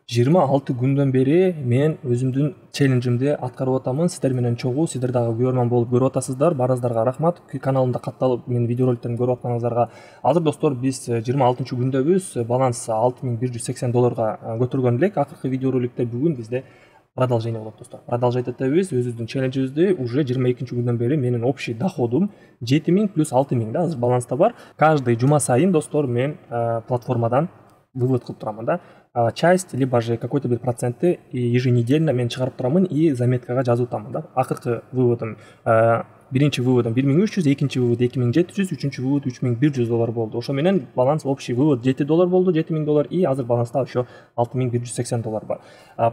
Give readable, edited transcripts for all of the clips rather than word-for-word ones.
26 күндөн бери мен өзүмдүн челленджимди аткарып атамын. Сиздер менен чогуу, сиздер дагы көрөрман болуп көрүп атасыздар. Баарыңыздарга рахмат. Каналымда катталып менин видеороликтеримди көрүп атканыңыздарга. Азыр достор, биз 26 күндөбүз. Баланс $6180 көтөргөн элек. Акыркы видеороликте бүгүн бизде продолжение болот достор. Продолжать этебиз өзүбүздүн челленджибизди. Уже 22 күндөн бери менин общий доходум 7000 плюс 6000 да азыр баланста бар. Каждый жума сайын достор мен платформадан вывод кылып турамын да. Часть, либо же какой-то бир процентти еженедельно мен чыгарып турамын и заметкага жазып атамын да. Акыркы выводум биринчи выводум 1300, экинчи вывод 2700, үчүнчү вывод $3100 болду. Ошо менен баланс общий вывод $7 болду, $7000 и азыр баланста ошо $6180 бар.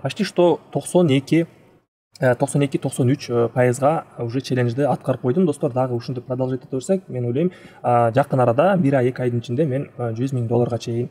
Почти что 92-93% уже челленджди аткарып койдум достор. Дагы ушинтип продолжать эте берсек, мен ойлойм жакын арада 1-2 айдын ичинде мен $100,000 чейин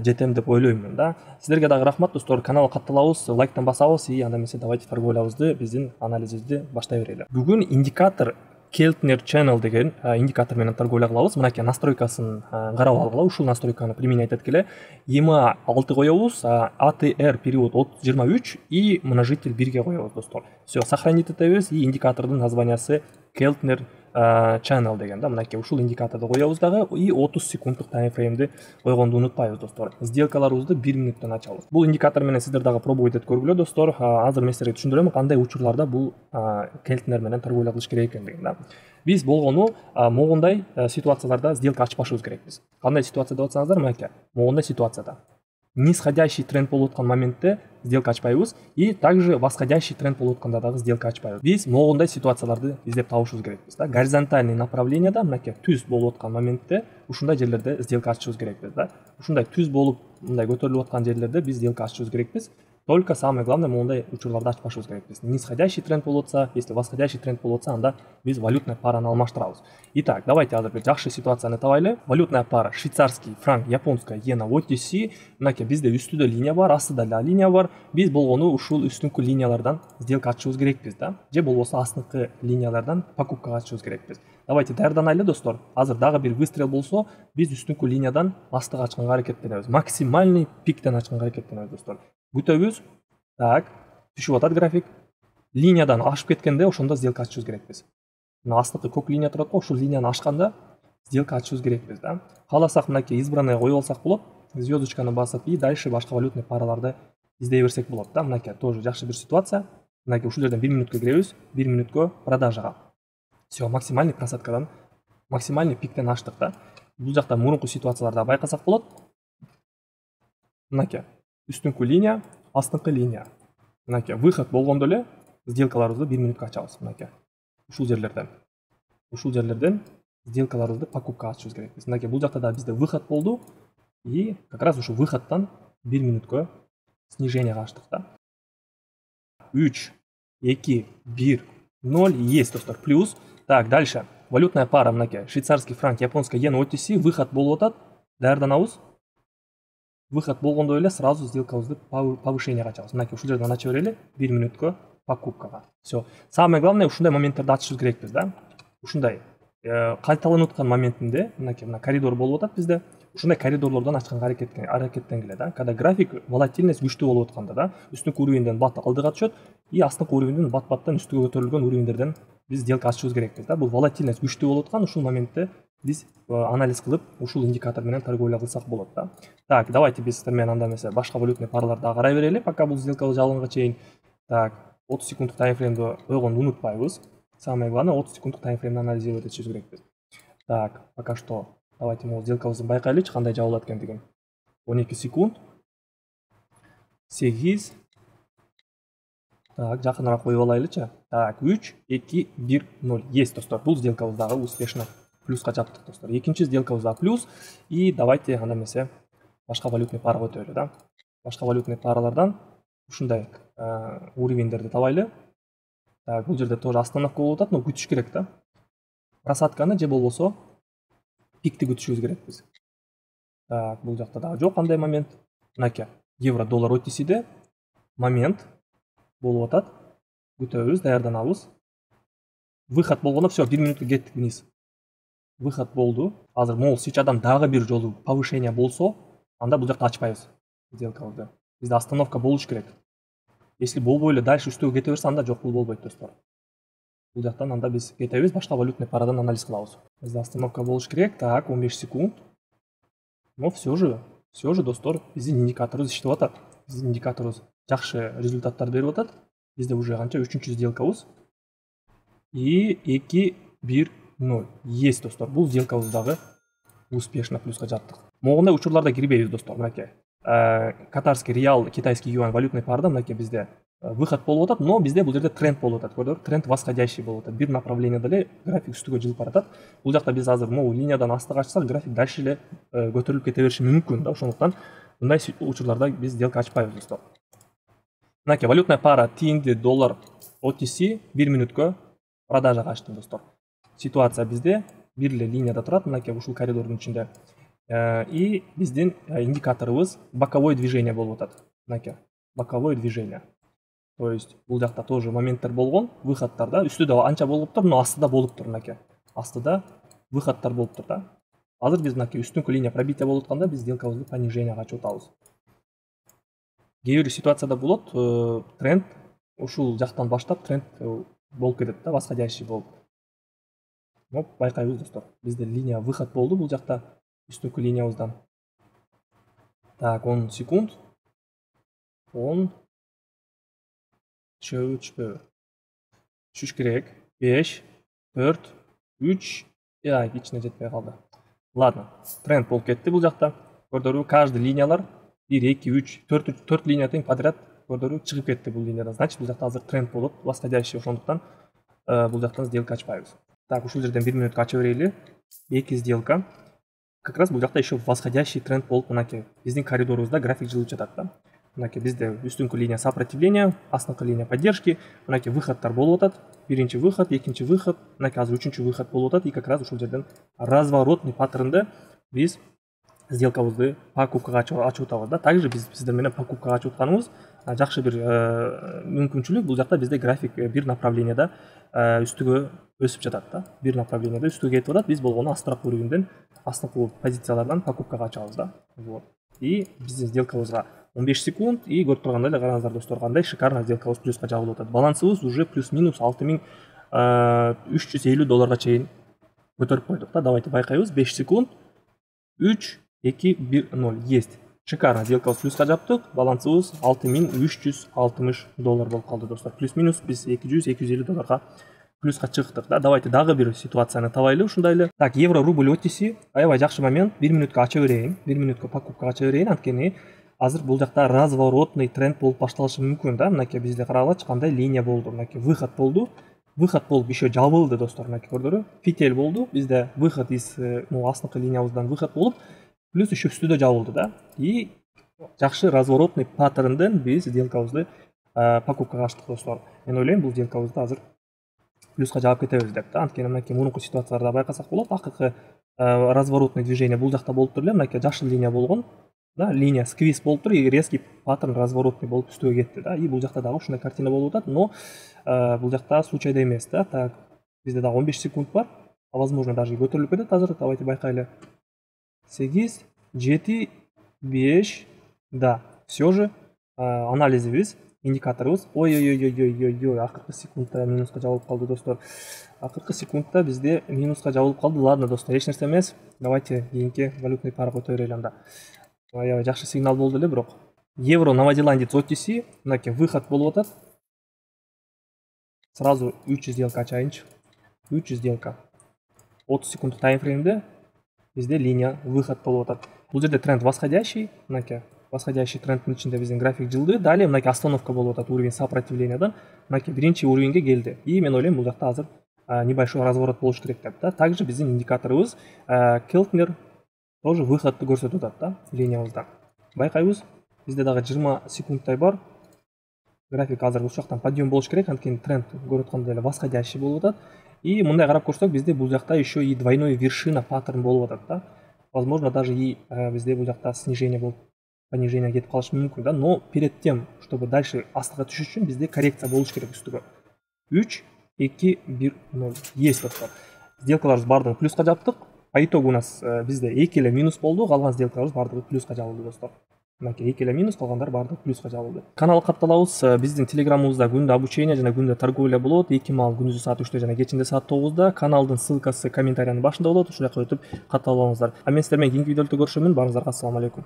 жетем деп ойлоймун да. Сиздерге дагы рахмат достор. Каналга катталабыз, лайктан басабыз и анда эмесе давайте торговлябызды, биздин анализибизди баштай берели. Бүгүн индикатор Keltner Channel деген индикатор менен торговля кылабыз. Мынакей настройкасын карап алгыла. Ушул настройканы применять эткиле. EMA 6 коебуз, ATR период 23 и множитель 1ге коебуз достор. Все, сохранить этебиз и индикатордун названиясы Keltner Channel деген да. Мынакей ушул индикаторду коебуз дагы и 30 секунддук таймфреймди койгонду унутпайбыз достор. Сделкаларыбызды 1 минуттан ачабыз. Бул индикатор менен сиздер дагы пробовать этип көргүлө достор. Азыр мен сиздерге түшүндүрөм кандай учурларда бул Keltner менен торговля кылыш керек экендигин да. Биз болгону могундай ситуацияларда сделка ачпашыбыз керекпиз. Кандай ситуация деп атсаңыздар, мынакей могундай ситуацияда нисходящий тренд болуп аткан моментте сделка ачпайбыз и также восходящий тренд болуп атканда дагы сделка ачпайбыз. Биз могундай ситуацияларды издеп табышыбыз керекпиз да. Горизонтальный направленияда мынакей түз болуп аткан моментте ушундай жерлерде сделка ачышыбыз керекпиз да. Ушундай түз болуп мындай көтөрүлүп аткан жерлерде биз сделка ачышыбыз керекпиз. Только самое главное мондай учурларда ачпашыбыз керекпиз. Нисходящий тренд болуп атса, если восходящий тренд болуп атса, анда биз валютный параны алмаштырабыз. Итак, давайте азыр бир жакшы ситуацияны табайлы. Валютная пара швейцарский франк, японская иена OTC. Мынакей бизде үстүдө линия бар, астыда да линия бар. Биз болгону ушул үстүнкү линиялардан сделка ачышыбыз керекпиз да. Же болбосо астыңкы линиялардан покупкага ачышыбыз керекпиз. Давайте даярданайлы достор. Азыр дагы бир выстрел болсо, биз үстүнкү линиядан астыга ачканга аракеттенебиз. Максимальный пиктен ачканга аракеттенебиз достор. Күтөбүз. Так, түшүп атат график. Линиядан ашып кеткенде ошондо сделка ачышыбыз керекпиз. Мына астыкы көк линия турат го, ушул линияны ашканда сделка ачышыбыз керекпиз да. Кааласак мынакей избранное коюп алсак болот. Звездочканы басып и дальше башка валютный параларды издей берсек болот да. Мынакей тоже жакшы бир ситуация. Мынакей ушул жерден 1 минутка киребиз, 1 минуткө продажага. Все, максимальный просадкадан, максимальный пиктен аштык да. Бул жакта мурунку ситуацияларда байкасак болот. Мынакей үстүнкү линия, астыңкы линия. Мынакей выход болгондо эле сделкаларыбызды 1 минутка ачабыз. Мынакей ушул жерлерден сделкаларыбызды покупкага ачышыбыз керекпиз. Мынакей бул жакта да бизде выход болду и как раз ушул выходтан 1 минуткө снижениега аштык да. 3, 2, 1, 0 есть достор. Плюс. Так, дальше. Валютная пара мынакей швейцарский франк, японская иена OTC, выход болуп атат. Даярданабыз. Выход болгондо эле сразу сделкабызды повышениега ачабыз. Мынакей ушул жерден ача берели 1 минуткө покупкага. Все. Самое главное ушундай моменттерде ачышыбыз керекпиз да. Ушундай кайталанып аткан моментинде мынакей мына коридор болуп атат бизде. Ушундай коридорлордон ачканга аракеттенгиле да. Когда график волатильность күчтүү болуп атканда да, үстүнкү уровеньден бат алдыга түшөт и астыңкы уровеньден бат-баттан үстүгө көтөрүлгөн уровеньдерден биз сделка ачышыбыз керекпиз да. Бул волатильность күчтүү болуп аткан ушул моментте биз анализ кылып ушул индикатор менен торговля кылсак болот да. Так, давайте биз сиздер менен анда эмесе башка валютный параларды карай берели, пока бул сделкабыз жабылганга чейин. Так, 30 секунддук таймфреймди койгонду унутпайбыз. Самое главное 30 секунддук таймфреймди анализировать этишибиз керекпиз. Так, пока что давайте могу сделкабызды байкайлычы кандай жабылат экендигин. 12 секунд. 8. Так, жакыныраак коюп алайлычы. Так, 3, 2, 1, 0. Есть достор. Бул сделкабыз дагы успешно плюска чаптык достор. Экинчи сделкабыз дагы плюс. И давайте анда эмесе башка валютный пара өтөлү да. Башка валютный паралардан ушундай уровеньдерди табайлы. Так, бул жерде тоже остановка болуп атат, но күтүш керек да. Просадканы же болбосо пикти күтүшүбүз керекпиз. Так, бул жакта дагы жок кандай момент. Мынакей евро доллар OTC'де момент болуп атат. Күтөбүз, даярданабыз. Выход болгондо все, 1 минутка кеттик вниз. Выход болду. Азыр могул свечадан дагы бир жолу повышение болсо, анда бул жакта ачпайбыз сделкабызды. бизде остановка болуш керек. Если болбой эле дальше үстөгө кете берсе, анда жок, бул болбойт достор. Бул жактан анда биз кетебиз, башка валютный парадан анализ кылабыз. Бизде остановка болуш керек. Так, 15 секунд. Но все же достор, биздин индикаторубуз иштеп атат. Биздин индикаторубуз жакшы результаттар берип атат. Бизде уже канча 3-чү сделкабыз. И 2-1-0. Есть достор. Бул сделкабыз дагы успешно плюска жаптык. Могундай учурларда кирбейбиз достор, мынакей. Катарский реал, китайский юань валютный парада мынакей бизде выход болуп атат, но бизде бул жерде тренд болуп атат. Көрдүңөр, тренд восходящий болуп атат. Бир направлениеде эле график үстүгө жылып баратат. Бул жакта биз азыр могу линиядан астыга ачсак, график дальше эле көтөрүлүп кете бериши мүмкүн да. Ошондуктан мындай учурларда биз сделка ачпайбыз достор. Мынакей валютная пара тиинди доллар OTC 1 мүнөткө продажага ачтым достор. Ситуация бизде бир эле линияда турат, мынакей ушул коридордун ичинде. И биздин индикаторубуз боковое движение болуп атат. Мынакей боковое движение. То есть бул жакта тоже моменттер болгон, выходтарда үстүдө анча болуптур, но астыда болуптур мынакей. Астыда выходтар болуптур да. Азыр биз мынакей үстүнкү линия пробитие болуп атканда биз сделкабызды пониженияга ачып атабыз. Кээ бир ситуацияда болот, тренд ушул жактан баштап тренд болуп кетет да, восходящий болуп. Но байкайбыз достор, бизде линия выход болду бул жакта үстүнкү линиябыздан. Так, 10 секунд. 10 түшпөбү. Түшүш керек. 5 4 3 ичине жетпей калды. Ладно, тренд болуп кетти бул жакта. Көрдүңөрбү, каждый линиялар 1 2 3 4 линия тең подряд көрдүңөрбү чыгып кетти бул линиядан. Значит, бул жакта азыр тренд болот, восходящий, ошондуктан бул жактан сделка ачпайбыз. Так, ушул жерден 1 мүнөткө ача берели. 2 сделка. Как раз бул жакта еще восходящий тренд болуп, мынакей биздин коридорубузда график жылып жатат да. Мынакей бизде үстүнкү линия сопротивления, астыңкы линия поддержки, мынакей выходтар болуп атат. Биринчи выход, экинчи выход, мынакей азыр үчүнчү выход болуп атат. И как раз ушул жерден разворотный паттернде биз сделкабызды покупкага ачып атабыз да. Также биз сиздер менен покупкага ачып атканыбыз жакшы бир мүмкүнчүлүк. Бул жакта бизде график бир направленияда үстүгө өсүп жатат да. Бир направленияда үстүгө кетип атат. Биз болгону астыраак өрүгүндөн астыңкы позициялардан покупкага ачабыз да. Вот. И биздин сделкабызга 15 секунд и көрүп тургандай эле караңыздар достор, кандай шикарно сделкабыз плюска жабылып атат. Балансыбыз уже плюс-минус 6350 долларга чейин көтөрүп койдук да. Давайте байкайбыз. 5 секунд. 3 2 1 0. Есть. Шикарно сделкабыз плюска жаптык. Балансыбыз 6360 доллар болуп калды достор. Плюс-минус биз 200-250 долларга плюска чыктык да. Давайте дагы бир ситуацияны табайлы ушундай эле. Так, евро рубль OTC аябай жакшы момент. 1 мүнөткө ача берейин. 1 мүнөткө покупкага ача берейин, анткени азыр бул жакта разворотный тренд болуп башталышы мүмкүн да. Мынакей бизде карагылачы кандай линия болду. Мынакей выход болду. Выход болуп еще жабылды достор. Мынакей көрдүңөрбү? Фитиль болду. Бизде выход из астыңкы линиябыздан выход болуп, плюс еще үстүдө жабылды да. И жакшы разворотный паттернден биз сделкабызды покупкага ачтык достор. Мен ойлойм, бул сделкабызды азыр плюска жаап кетебиз деп да. Анткени мынакей мурунку ситуацияларда байкасак болот. Акыркы разворотный движение бул жакта болуптур эле. Мынакей жашыл линия болгон. Да, линия сквиз болуптур и резкий паттерн разворотный болуп үстүгө кетти да. И бул жакта дагы ушундай картина болуп атат, но бул жакта случайда эмес да. Так, бизде дагы 15 секунд бар. Возможно, даже көтөрүлүп кетет азыр. Давайте байкайлы. 8 7 5. Да, все же анализибиз, индикаторубуз. Ой, акыркы секундда минуска жабылып калды достор. Акыркы секундда бизде минуска жабылып калды. Ладно достор, эч нерсе эмес. Давайте кийинки валютный пара көтөрөлү анда. Аябай жакшы сигнал болду эле, бирок евро новозеландец OTC мынакей выход болуп атат. Сразу 300 сделка ачайынчы. 300 сделка. 30 секунд таймфреймде бизде линия выход болуп атат. Бул жерде тренд восходящий, мынакей восходящий трендтин ичинде биздин график жылды. Далее мынакей остановка болуп атат уровень сопротивлениядан. Мынакей биринчи уровеньге келди. И мен ойлойм, бул жакта азыр небольшой разворот болуш керек деп да. Также биздин индикаторубуз Келтнер тоже выходты көрсөтүп атат да, линиябыздан. Байкайбыз. Бизде дагы 20 секундтай бар. График азыр ушул жактан подъем болуш керек, анткени тренд көрүп аткандай эле восходящий болуп атат. И мындай карап көрсөк, бизде бул жакта еще и двойной вершина паттерн болуп атат да. Возможно, даже и бизде бул жакта снижение болуп, понижение кетип калышы мүмкүн да. Но перед тем, чтобы дальше астыга түшүш үчүн бизде коррекция болуш керек үстүгө. 3 2 1 0. Есть достор. Сделкаларыбыз бардыгын плюска жаптык. По итогу у нас бизде 2 эле минус болду, калган сделкаларыбыз бардыгы плюска жабылды достор. мынакей 2 эле минус, калгандары баардыгы плюска жабылды. Канал катталабыз. Биздин телеграмыбызда күндө обучение жана күндө торговля болот. 2 маал күндүзү саат 3-тө жана кечинде саат 9-да. Каналдын ссылкасы комментариянын башында болот. Ушул жака өтүп катталып алыңыздар. А мен сиздер менен кийинки видеолордо көрүшөмүн. Баарыңыздарга ассалам алейкум.